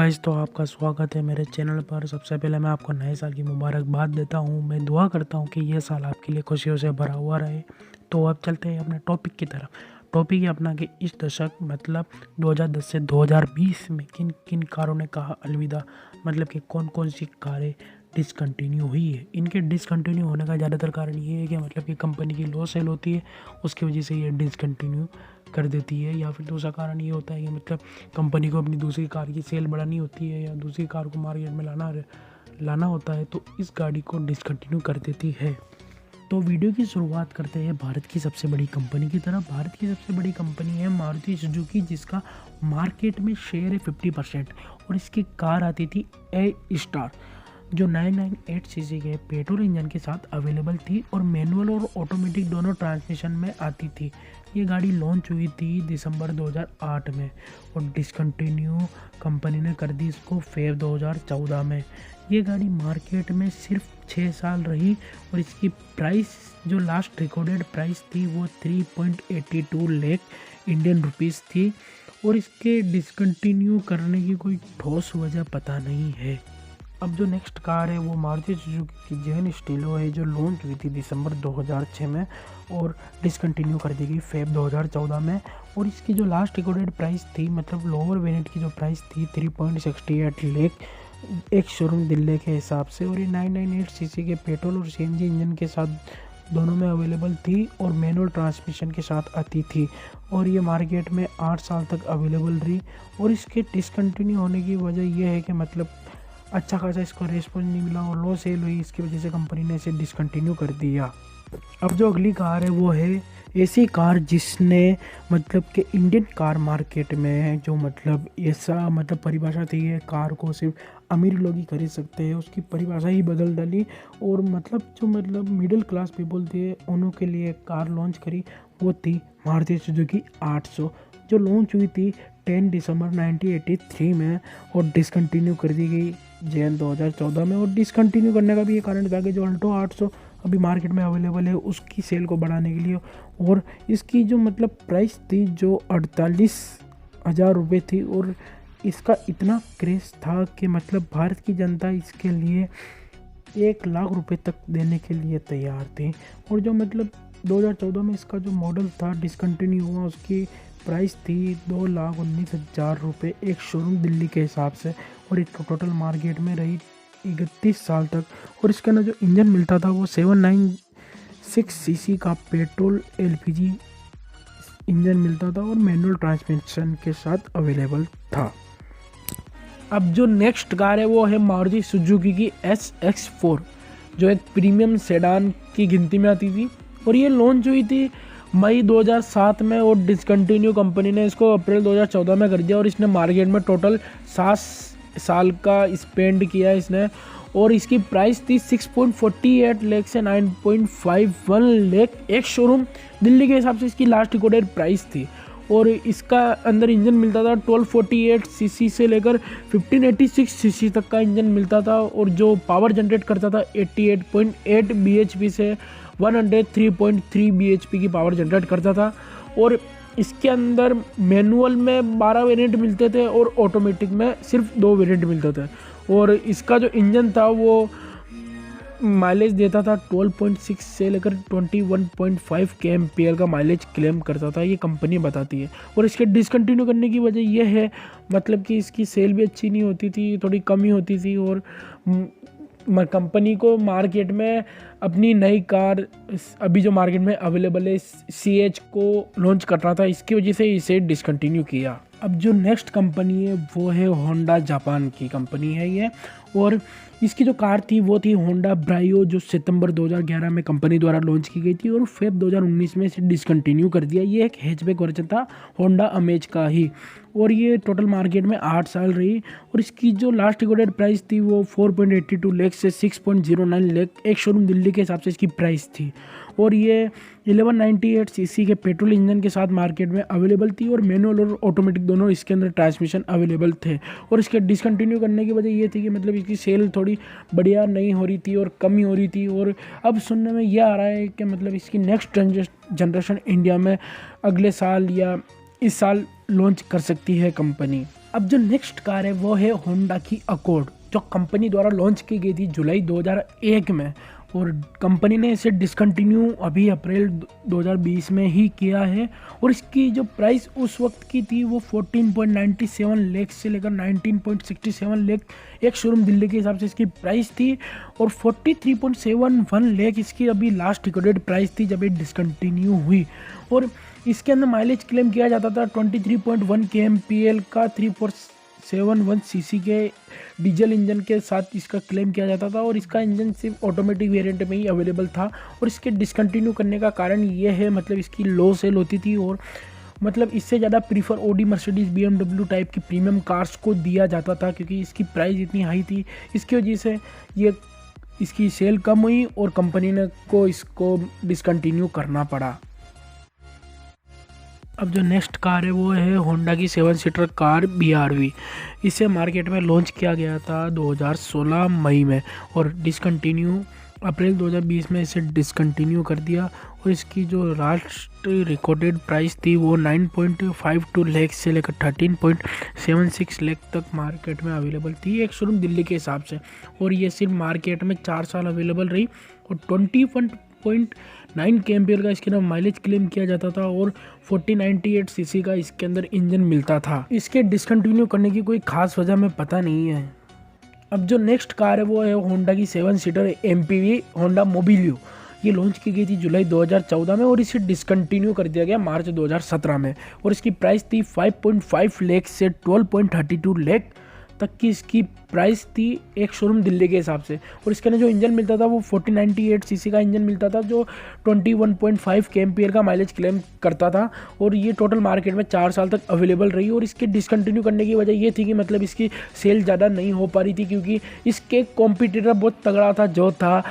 Guys, तो आपका स्वागत है मेरे चैनल पर। सबसे पहले मैं आपको नए साल की मुबारकबाद देता हूं। मैं दुआ करता हूं कि ये साल आपके लिए खुशियों से भरा हुआ रहे। तो अब चलते हैं अपने टॉपिक की तरफ। टॉपिक है अपना कि इस दशक मतलब 2010 से 2020 में किन किन कारों ने कहा अलविदा, मतलब कि कौन कौन सी कारें डिसकंटिन्यू हुई है। इनके डिसकंटिन्यू होने का ज़्यादातर कारण ये है कि मतलब कि कंपनी की लो सेल होती है, उसकी वजह से ये डिसकंटिन्यू कर देती है। या फिर दूसरा कारण ये होता है कि मतलब कंपनी को अपनी दूसरी कार की सेल बढ़ानी होती है या दूसरी कार को मार्केट में लाना होता है, तो इस गाड़ी को डिसकंटिन्यू कर देती है। तो वीडियो की शुरुआत करते हैं भारत की सबसे बड़ी कंपनी की तरफ। भारत की सबसे बड़ी कंपनी है मारुति सुजुकी, जिसका मार्केट में शेयर है 50% और इसकी कार आती थी ए स्टार, जो 998 सीसी के पेट्रोल इंजन के साथ अवेलेबल थी और मैनुअल और ऑटोमेटिक दोनों ट्रांसमिशन में आती थी। ये गाड़ी लॉन्च हुई थी दिसंबर 2008 में और डिसकंटिन्यू कंपनी ने कर दी इसको फेब 2014 में। ये गाड़ी मार्केट में सिर्फ 6 साल रही और इसकी प्राइस, जो लास्ट रिकॉर्डेड प्राइस थी, वो 3.82 लाख इंडियन रुपीस थी और इसके डिसकंटिन्यू करने की कोई ठोस वजह पता नहीं है। अब जो नेक्स्ट कार है वो मारुति सुजुकी की जेन स्टीलो है, जो लॉन्च हुई थी दिसंबर 2006 में और डिसकंटिन्यू कर दी गई फेब 2014 में। और इसकी जो लास्ट रिकॉर्डेड प्राइस थी, मतलब लोअर वेरिएंट की जो प्राइस थी, 3.68 लाख एक शोरूम दिल्ली के हिसाब से। और ये 998 सीसी के पेट्रोल और सीएनजी इंजन के साथ दोनों में अवेलेबल थी और मैनुअल ट्रांसमिशन के साथ आती थी और ये मार्केट में 8 साल तक अवेलेबल रही। और इसके डिसकंटिन्यू होने की वजह यह है कि मतलब अच्छा खासा इसको रेस्पॉन्स नहीं मिला और लो सेल हुई, इसकी वजह से कंपनी ने इसे डिसकंटिन्यू कर दिया। अब जो अगली कार है वो है ऐसी कार जिसने मतलब कि इंडियन कार मार्केट में जो मतलब ऐसा मतलब परिभाषा थी, ये कार को सिर्फ अमीर लोग ही खरीद सकते हैं, उसकी परिभाषा ही बदल डाली और मतलब जो मतलब मिडिल क्लास पीपल थे उन्हों के लिए कार लॉन्च करी। वो थी मारुति सुजुकी 800, जो लॉन्च हुई थी 10 दिसंबर 1983 में और डिसकंटिन्यू कर दी गई जैन 2014 में। और डिसकंटिन्यू करने का भी ये कारण था कि जो अल्टो 800 अभी मार्केट में अवेलेबल है उसकी सेल को बढ़ाने के लिए, और इसकी जो मतलब प्राइस थी जो 48,000 रुपये थी और इसका इतना क्रेज़ था कि मतलब भारत की जनता इसके लिए 1 लाख रुपए तक देने के लिए तैयार थी। और जो मतलब 2014 में इसका जो मॉडल था डिसकंटिन्यू हुआ, उसकी प्राइस थी 2,19,000 रुपये एक शोरूम दिल्ली के हिसाब से और इसको टोटल मार्केट में रही 31 साल तक। और इसका ना जो इंजन मिलता था वो 796 सीसी का पेट्रोल एलपीजी इंजन मिलता था और मैनुअल ट्रांसमिशन के साथ अवेलेबल था। अब जो नेक्स्ट कार है वो है मारुति सुजुकी की SX4, जो एक प्रीमियम सेडान की गिनती में आती थी और ये लॉन्च हुई थी मई 2007 में और डिसकंटिन्यू कंपनी ने इसको अप्रैल 2014 में कर दिया और इसने मार्केट में टोटल 7 साल का स्पेंड किया इसने। और इसकी प्राइस थी 6.48 लाख से 9.51 लाख एक शोरूम दिल्ली के हिसाब से इसकी लास्ट रिकॉर्डेड प्राइस थी। और इसका अंदर इंजन मिलता था 1248 सीसी से लेकर 1586 सीसी तक का इंजन मिलता था और जो पावर जनरेट करता था 88.8 बीएचपी से 103.3 बीएचपी की पावर जनरेट करता था। और इसके अंदर मैनुअल में 12 वेरिएंट मिलते थे और ऑटोमेटिक में सिर्फ 2 वेरिएंट मिलते थे। और इसका जो इंजन था वो माइलेज देता था 12.6 से लेकर 21.5 kmpl का माइलेज क्लेम करता था, ये कंपनी बताती है। और इसके डिसकंटिन्यू करने की वजह यह है मतलब कि इसकी सेल भी अच्छी नहीं होती थी, थोड़ी कमी होती थी और कंपनी को मार्केट में अपनी नई कार अभी जो मार्केट में अवेलेबल है CH को लॉन्च कर रहा था, इसकी वजह से इसे डिसकंटिन्यू किया। अब जो नेक्स्ट कंपनी है वो है होंडा, जापान की कंपनी है ये। और इसकी जो कार थी वो थी होंडा ब्राइयो, जो सितंबर 2011 में कंपनी द्वारा लॉन्च की गई थी और फेब 2019 में इसे डिसकंटिन्यू कर दिया। ये एक हैचबैक वर्जन था होंडा अमेज का ही और ये टोटल मार्केट में 8 साल रही। और इसकी जो लास्ट रिकॉर्डेड प्राइस थी वो 4.82 लाख से 6.09 लाख एक शोरूम दिल्ली के हिसाब से इसकी प्राइस थी। और ये 1198 सीसी के पेट्रोल इंजन के साथ मार्केट में अवेलेबल थी और मैनुअल और ऑटोमेटिक दोनों इसके अंदर ट्रांसमिशन अवेलेबल थे। और इसके डिसकंटिन्यू करने की वजह ये थी कि मतलब इसकी सेल थोड़ी बढ़िया नहीं हो रही थी और कमी हो रही थी। और अब सुनने में यह आ रहा है कि मतलब इसकी नेक्स्ट जनरेशन इंडिया में अगले साल या इस साल लॉन्च कर सकती है कंपनी। अब जो नेक्स्ट कार है वो है होंडा की अकॉर्ड, जो कंपनी द्वारा लॉन्च की गई थी जुलाई 2001 में, और कंपनी ने इसे डिसकंटिन्यू अभी अप्रैल 2020 में ही किया है। और इसकी जो प्राइस उस वक्त की थी वो 14.97 लाख से लेकर 19.67 लाख एक शोरूम दिल्ली के हिसाब से इसकी प्राइस थी, और 43.71 लाख इसकी अभी लास्ट रिकॉर्डेड प्राइस थी जब ये डिसकंटिन्यू हुई। और इसके अंदर माइलेज क्लेम किया जाता था 23.1 kmpl का 3471 सीसी के डीजल इंजन के साथ इसका क्लेम किया जाता था, और इसका इंजन सिर्फ ऑटोमेटिक वेरिएंट में ही अवेलेबल था। और इसके डिसकंटिन्यू करने का कारण ये है, मतलब इसकी लो सेल होती थी, और मतलब इससे ज़्यादा prefer Audi Mercedes BMW type की प्रीमियम कार्स को दिया जाता था, क्योंकि इसकी प्राइस इतनी हाई थी। इसकी वजह से ये इसकी सेल कम हुई और कंपनी ने को इसको डिसकंटिन्यू करना पड़ा। अब जो नेक्स्ट कार है वो है होंडा की 7 सीटर कार BRV। इसे मार्केट में लॉन्च किया गया था 2016 मई में, और डिसकंटिन्यू अप्रैल 2020 में इसे डिसकंटिन्यू कर दिया। और इसकी जो लास्ट रिकॉर्डेड प्राइस थी वो 9.52 लाख से लेकर 13.76 लाख तक मार्केट में अवेलेबल थी एक शोरूम दिल्ली के हिसाब से। और ये सिर्फ मार्केट में 4 साल अवेलेबल रही, और 21.9 kmpl का इसके अंदर माइलेज क्लेम किया जाता था, और 4098 सीसी का इसके अंदर इंजन मिलता था। इसके डिसकंटिन्यू करने की कोई खास वजह हमें पता नहीं है। अब जो नेक्स्ट कार है वो है होंडा की 7 सीटर MPV होंडा मोबिलियो। ये लॉन्च की गई थी जुलाई 2014 में, और इसे डिसकंटिन्यू कर दिया गया मार्च 2017 में। और इसकी प्राइस थी 5.5 लाख से 12.32 लाख तक की इसकी प्राइस थी एक शोरूम दिल्ली के हिसाब से। और इसके अंदर जो इंजन मिलता था वो 4098 सीसी का इंजन मिलता था, जो 21.5 kmpl का माइलेज क्लेम करता था। और ये टोटल मार्केट में 4 साल तक अवेलेबल रही। और इसके डिसकंटिन्यू करने की वजह ये थी कि मतलब इसकी सेल ज़्यादा नहीं हो पा रही थी, क्योंकि इसके कॉम्पिटिटर बहुत तगड़ा था, जो था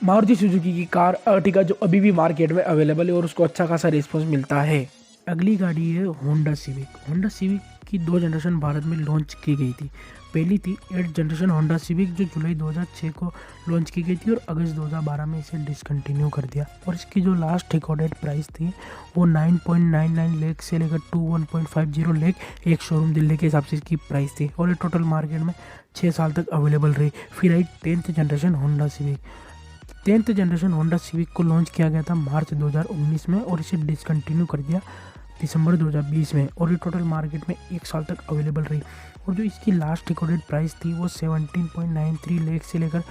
मारुति सुजुकी की कार अर्टिगा, जो अभी भी मार्केट में अवेलेबल है और उसको अच्छा खासा रिस्पॉन्स मिलता है। अगली गाड़ी है होंडा सिविक। होंडा सिविक की 2 जनरेशन भारत में लॉन्च की गई थी। पहली थी 8th जनरेशन होंडा सिविक, जो जुलाई 2006 को लॉन्च की गई थी, और अगस्त 2012 में इसे डिसकंटिन्यू कर दिया। और इसकी जो लास्ट रिकॉर्डेड प्राइस थी वो 9.99 लाख से लेकर 21.50 लाख एक शोरूम दिल्ली के हिसाब से इसकी प्राइस थी। और ये टोटल मार्केट में 6 साल तक अवेलेबल रही। फिर आई 10th generation Honda civic. 10th generation Honda civic को लॉन्च किया गया था मार्च 2019 में, और इसे डिसकंटिन्यू कर दिया दिसंबर 2020 में। और ये टोटल मार्केट में 1 साल तक अवेलेबल रही। और जो इसकी लास्ट रिकॉर्डेड प्राइस थी वो 17.93 लाख से लेकर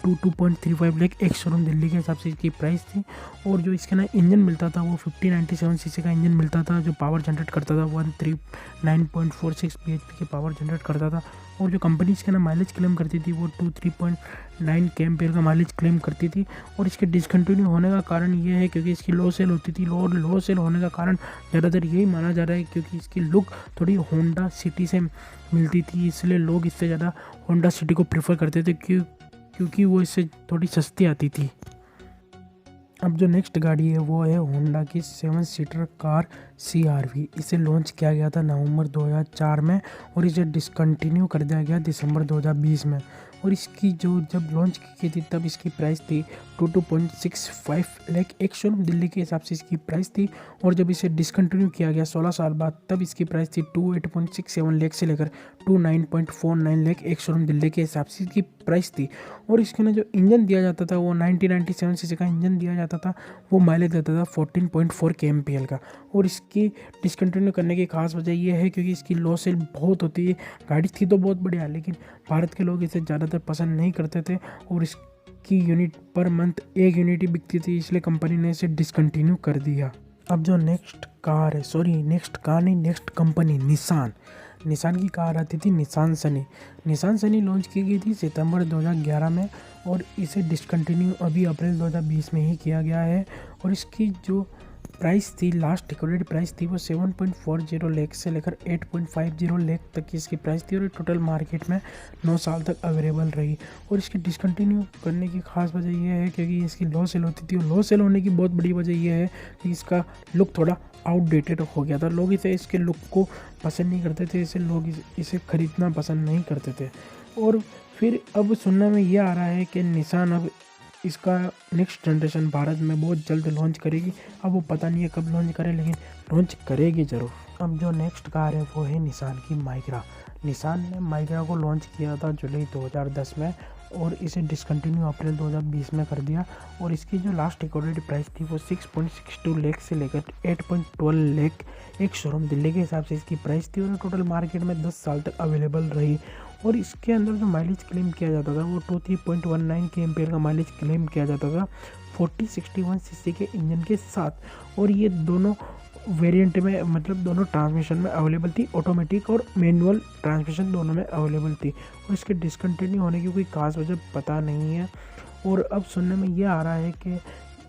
22.35 लाख एक शोरूम दिल्ली के हिसाब से इसकी प्राइस थी। और जो इसके ना इंजन मिलता था वो 5097 सीसी का इंजन मिलता था, जो पावर जनरेट करता था 139.46 bhp के पावर जनरेट करता था। और जो कंपनी इसके ना माइलेज क्लेम करती थी वो 23.9 kmpl का माइलेज क्लेम करती थी। और इसके डिसकंटिन्यू होने का कारण ये है क्योंकि इसकी लो सेल होती थी। लो सेल होने का कारण ज़्यादातर यही माना जा रहा है क्योंकि इसकी लुक थोड़ी होंडा सिटी से मिलती थी, इसलिए लोग इससे ज़्यादा होंडा सिटी को प्रेफर करते थे क्योंकि वो इससे थोड़ी सस्ती आती थी। अब जो नेक्स्ट गाड़ी है वो है होंडा की 7 सीटर कार CR-V। इसे लॉन्च किया गया था नवंबर 2004 में, और इसे डिसकंटिन्यू कर दिया गया दिसंबर 2020 में। और इसकी जो जब लॉन्च की गई थी तब इसकी प्राइस थी 22.65 लाख एक शोरूम दिल्ली के हिसाब से इसकी प्राइस थी। और जब इसे डिसकंटिन्यू किया गया 16 साल बाद तब इसकी प्राइस थी 28.67 लाख से लेकर 29.49 लाख एक शोरूम दिल्ली के हिसाब से इसकी प्राइस थी। और इसके ना जो इंजन दिया जाता था वो 1997 सीसी का इंजन दिया जाता था, वो माइलेज देता था 14.4 kmpl का। और इसकी डिसकंटिन्यू करने की खास वजह यह है क्योंकि इसकी लो सेल बहुत होती है। गाड़ी थी तो बहुत बढ़िया, लेकिन भारत के लोग इसे ज़्यादातर पसंद नहीं करते थे, और इसकी यूनिट पर मंथ 1 यूनिट ही बिकती थी, इसलिए कंपनी ने इसे डिसकंटिन्यू कर दिया। अब जो नेक्स्ट कार है, नेक्स्ट कंपनी निसान की कार आती थी निसान सनी लॉन्च की गई थी सितंबर 2011 में, और इसे डिसकंटिन्यू अभी अप्रैल 2020 में ही किया गया है। और इसकी जो प्राइस थी, लास्ट रिकॉर्डेड प्राइस थी वो 7.40 लाख से लेकर 8.50 लाख तक की इसकी प्राइस थी। और टोटल मार्केट में 9 साल तक अवेलेबल रही। और इसकी डिसकंटिन्यू करने की खास वजह यह है क्योंकि इसकी लो सेल होती थी, और लो सेल होने की बहुत बड़ी वजह यह है कि इसका लुक थोड़ा आउटडेटेड हो गया था। लोग इसके लुक को पसंद नहीं करते थे, इसे लोग इसे ख़रीदना पसंद नहीं करते थे। और फिर अब सुनने में ये आ रहा है कि निसान अब इसका नेक्स्ट जनरेशन भारत में बहुत जल्द लॉन्च करेगी। अब वो पता नहीं है कब लॉन्च करे, लेकिन लॉन्च करेगी ज़रूर। अब जो नेक्स्ट कार है वो है निसान की माइक्रा। निसान ने माइक्रा को लॉन्च किया था जुलाई 2010 में और इसे डिसकंटिन्यू अप्रैल 2020 में कर दिया। और इसकी जो लास्ट रिकॉर्डेड प्राइस थी वो 6.62 लाख से लेकर 8.12 लाख एक शोरूम दिल्ली के हिसाब से इसकी प्राइस थी और टोटल मार्केट में 10 साल तक अवेलेबल रही। और इसके अंदर जो माइलेज क्लेम किया जाता था वो 23.19 के एम्पेयर का माइलेज क्लेम किया जाता था 4061 सीसी के इंजन के साथ। और ये दोनों वेरिएंट में मतलब दोनों ट्रांसमिशन में अवेलेबल थी, ऑटोमेटिक और मैनुअल ट्रांसमिशन दोनों में अवेलेबल थी। और इसके डिसकंटिन्यू होने की कोई खास वजह पता नहीं है। और अब सुनने में ये आ रहा है कि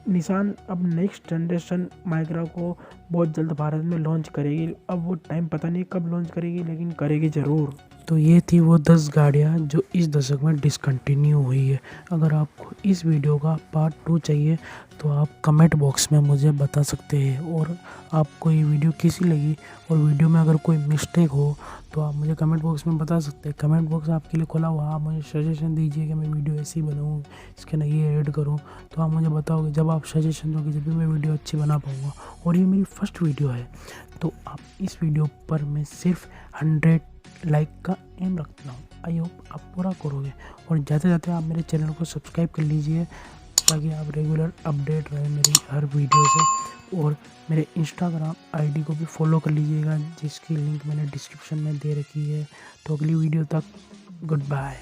निसान अब नेक्स्ट जनरेशन माइक्रा को बहुत जल्द भारत में लॉन्च करेगी। अब वो टाइम पता नहीं कब लॉन्च करेगी, लेकिन करेगी ज़रूर। तो ये थी वो 10 गाड़ियाँ जो इस दशक में डिसकंटिन्यू हुई है। अगर आपको इस वीडियो का पार्ट 2 चाहिए तो आप कमेंट बॉक्स में मुझे बता सकते हैं। और आपको ये वीडियो कैसी लगी और वीडियो में अगर कोई मिस्टेक हो तो आप मुझे कमेंट बॉक्स में बता सकते हैं। कमेंट बॉक्स आपके लिए खुला हुआ, आप मुझे सजेशन दीजिए कि मैं वीडियो ऐसी बनाऊँ, इसके अंदर ये ऐड करूँ, तो आप मुझे बताओगे। जब आप सजेशन दोगे जब भी मैं वीडियो अच्छी बना पाऊँगा। और ये मेरी फर्स्ट वीडियो है, तो आप इस वीडियो पर मैं सिर्फ 100 लाइक का एम रखता हूँ। आई होप आप पूरा करोगे। और जाते जाते आप मेरे चैनल को सब्सक्राइब कर लीजिए ताकि आप रेगुलर अपडेट रहे मेरी हर वीडियो से। और मेरे इंस्टाग्राम आईडी को भी फॉलो कर लीजिएगा जिसकी लिंक मैंने डिस्क्रिप्शन में दे रखी है। तो अगली वीडियो तक गुड बाय।